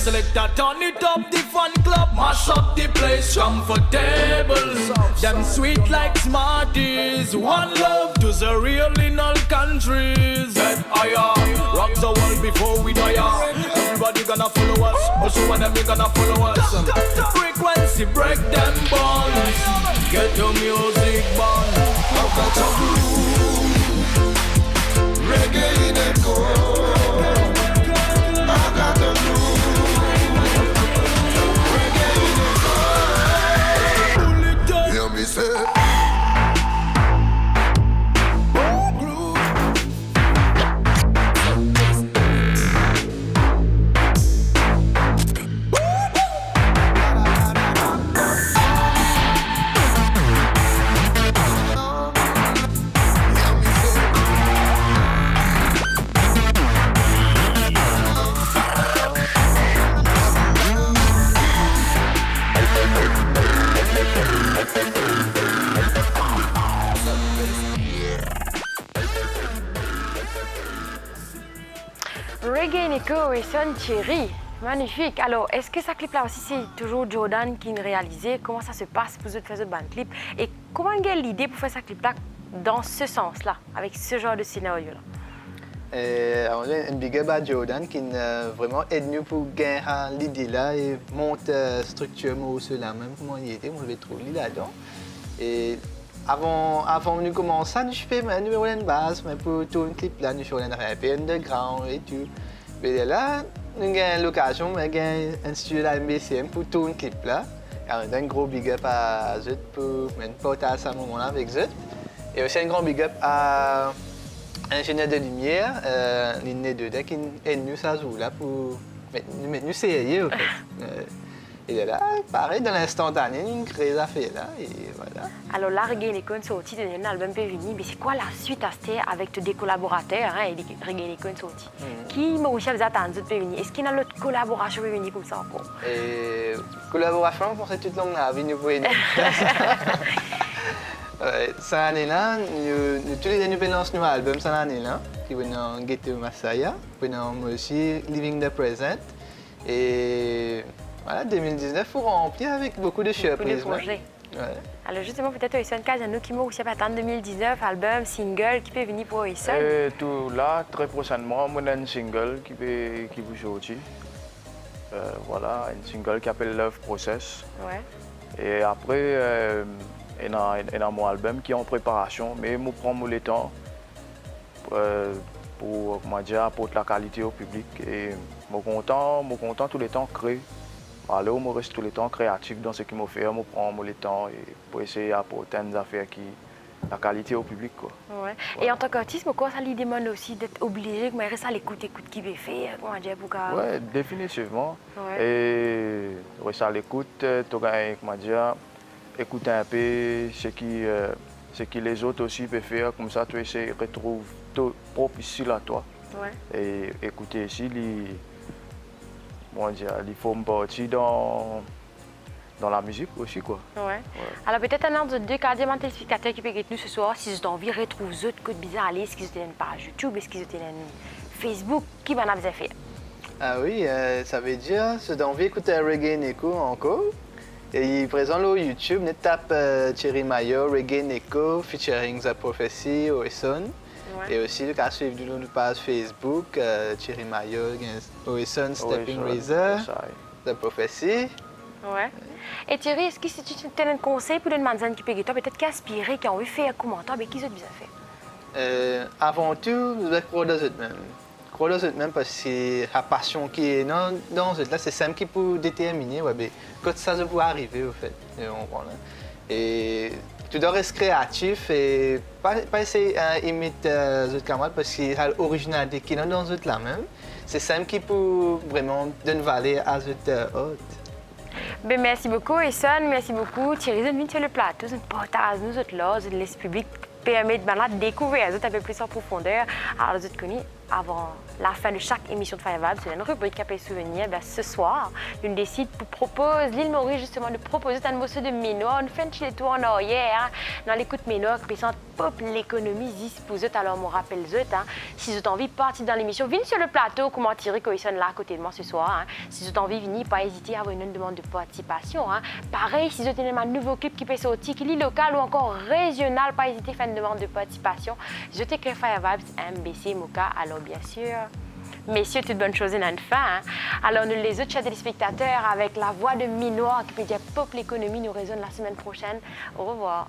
Speaker 1: Selector, turn it up, the fun club, mash up the place, comfortable. Them sweet like Smarties. One love to the real in all countries. Get higher, rock the world before we die. Everybody gonna follow us, also one of them gonna follow us. Frequency, break them bonds. Get your music bond.
Speaker 3: I've got a groove, reggae in echo. I've got a groove. Me say
Speaker 2: Reggae Nico et Son Thierry. Magnifique. Alors, est-ce que ça clip-là aussi, c'est toujours Jordan qui l'a réalisé? Comment ça se passe pour faire ce band clip? Et comment vous avez l'idée pour faire ce clip-là dans ce sens-là, avec ce genre de scénario-là?
Speaker 10: Un big up à Jordan qui vraiment aide nous pour gagner l'idée-là et monte structure moi cela même comment il était, moi je vais trouver là-dedans. Et avant de commencer, je fais ma numéro de base, mais pour tout un clip là, nous faisons un rap underground et tout. Mais là, nous avons l'occasion de un studio à MBCM pour tout un clip là. Et un gros big up à Zut pour me porter à ce moment-là avec Zut. Et aussi un grand big up à ingénieur de lumière, Ligne 2 qui est venu ça là pour mettre nous sérieux. Et là, pareil, dans l'instantané, une crée affaire là, et voilà.
Speaker 2: Alors là, Reggae Nico est sorti d'un album Pévini, mais c'est quoi la suite à ce avec des collaborateurs, hein, et Reggae Nico est sorti? Qui m'a aussi attendu de Pévini? Est-ce qu'il y a d'autres collaborations Pévini comme ça encore?
Speaker 10: Et collaboration, pour cette toute longue vie, nous pouvons cette année-là, tous les années, nous lançons un album cette année-là, qui est Get to Masaya, puis aussi Living the Present, et voilà, 2019, il faut remplir avec beaucoup de surprises.
Speaker 2: Beaucoup de projets. Ouais. Alors justement, peut-être Oyson Kazano qui m'a aussi attendre 2019, album, single, qui peut venir pour Oyson?
Speaker 9: Tout là, très prochainement, on a un single qui vous sortir. Voilà, un single qui s'appelle Love Process. Ouais. Et après, il y a mon album qui est en préparation, mais je prends le temps pour apporter la qualité au public. Et je suis content tout le temps créer. Alors, je reste tout le temps créatif dans ce qu'il me fait. Je prends le temps pour essayer d'apporter des affaires qui la qualité au public. Quoi.
Speaker 2: Ouais. Et en tant qu'artiste, quoi, ça lui demande aussi d'être obligé de rester à l'écoute qui peut faire, comment dire, pour qu'à...
Speaker 9: Oui, définitivement. Ouais. Et rester à l'écoute, écouter un peu ce que les autres aussi peuvent faire, comme ça tu essaies de retrouver ton propre style à toi.
Speaker 2: Ouais.
Speaker 9: Et écouter ici, il faut me partir dans la musique aussi, quoi.
Speaker 2: Ouais. Alors peut-être un autre deux quasiment téléspectateurs qui peuvent être nous ce soir, si vous avez envie de retrouver les autres codes bizarres, est-ce qu'ils ont une page YouTube, est-ce qu'ils ont une Facebook, qui va en faire?
Speaker 10: Ah oui, ça veut dire, si vous avez envie d'écouter Reggae Neko encore, et il est présent là au YouTube, vous tape Thierry Mayo, Reggae Neko, featuring The Prophecy, Oeson. Ouais. Et aussi, vous pouvez suivre notre page Facebook, Thierry Mayo, Oeson, Stepping Razor, The Prophecy.
Speaker 2: Ouais. Et Thierry, est-ce que si tu as un conseil pour les gens qui peuvent peut-être qu'aspirer, qui ont envie de faire un commentaire, mais qui ont besoin de faire?
Speaker 10: Avant tout, vous devez croire dans eux-mêmes. Croire dans eux-mêmes parce que la passion qui est dans eux-là, c'est ça qui peut déterminer quand ça peut arriver, au fait. Et tu dois rester créatif et pas essayer d'imiter les autres camarades parce qu'il y a l'originalité qui est dans eux-là même. C'est ça qui peut vraiment donner valeur à eux-autres.
Speaker 2: Ben, merci beaucoup, Esson. Merci beaucoup. Thierry, vous êtes sur le plateau, vous partagez nous autres là, vous laissez le public permettre de découvrir les autres un peu plus en profondeur. Alors, vous êtes connus avant la fin de chaque émission de Fire Vibes, c'est une rubrique qui appelle Souvenirs. Ben, ce soir, l'une décide pour proposer, l'île Maurice justement, de proposer un morceau de Ménoir. On fait un petit tour en arrière, dans l'écoute Ménoir, qui présente pop l'économie, pour eux. Alors, on rappelle eux, si vous avez envie de partir dans l'émission, venez sur le plateau, comment Thierry Coisson là à côté de moi ce soir. Si vous avez envie de venir, pas hésiter à avoir une demande de participation. Pareil, si vous avez un nouveau clip qui peut sortir, qui est local ou encore régional, pas hésiter à faire une demande de participation. Je t'écris Fire Vibes, MBC, Moka. Alors, bien sûr, messieurs, toute bonne chose en fin. Alors, nous, les autres chers téléspectateurs, avec la voix de Ménoir qui peut dire pop l'économie, nous résonne la semaine prochaine. Au revoir.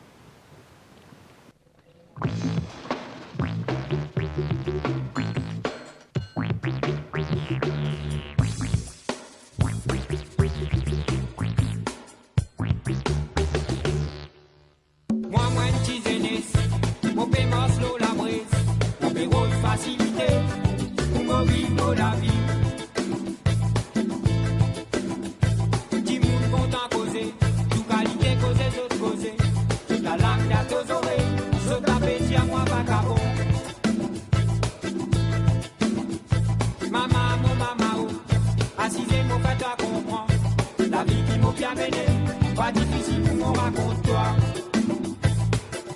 Speaker 11: Moi, une petite jeunesse, mon paiement slow la brise, mon paiement facilité, pour mourir la vie. Petit monde content causer, tout qualité causer, autres causer, toute la langue d'à tes oreilles, saute appétit à moi pas cabon. Maman, assisez mon fait à comprendre, la vie qui m'a bien mené, pas difficile pour mon raconte-toi.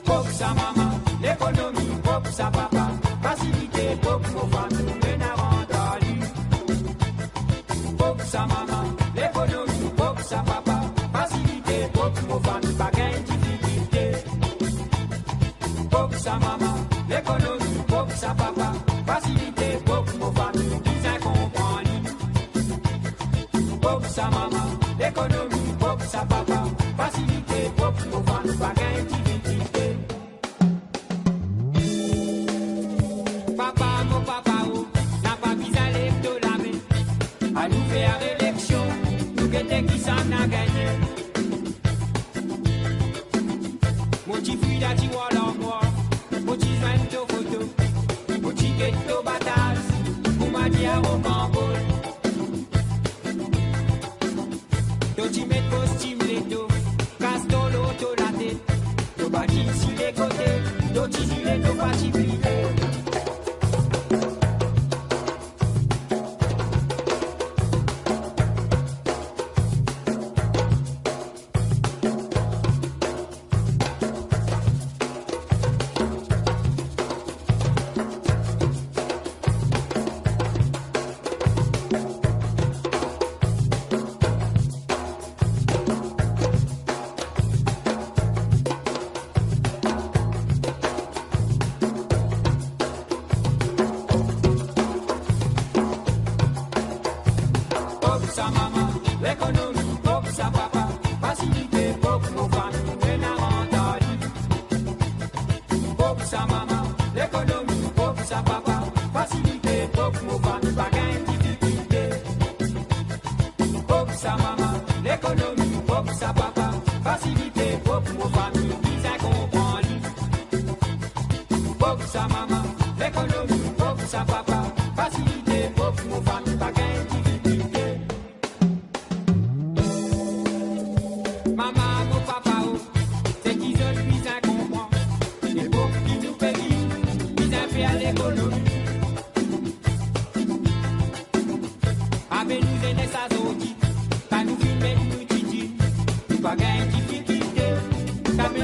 Speaker 11: Pop sa maman, l'économie, pop sa papa, facilité, pop nos femmes, nous mène à rendre pop sa maman, l'économie, pop sa papa, facilité, pop nos femmes, pas gain difficulté. Pop sa maman, l'économie, pop sa papa, facilité, pop nos femmes, nous disons comprendre. Pop sa maman, l'économie, pop sa papa, facilité, pop nos femmes, pas gain difficulté. Qui s'en a gagné. Mon petit fui d'ati wala moi, mon petit joint de photo, mon petit ghetto bataille, pour m'a dit à Rocambole. Ton petit met costume l'éto, casse ton l'auto la tête, ton bâti sur les côtés, ton petit gilet, ton bâti plié.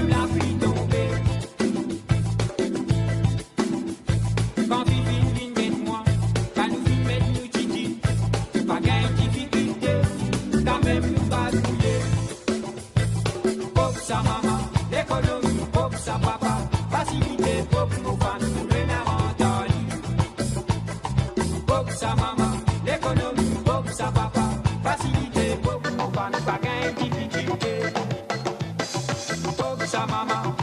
Speaker 11: même la pluie tombée. Quand vivine vient moi, quand nous vine mettre nous titi, pas gain difficulté, quand même nous basculer. Pop sa maman, l'économie, pop sa papa, facilité, pop nos fans, nous renard pop sa maman, l'économie, pop sa papa, facilité, pop nos fans, pas gain difficulté. Pop sa maman.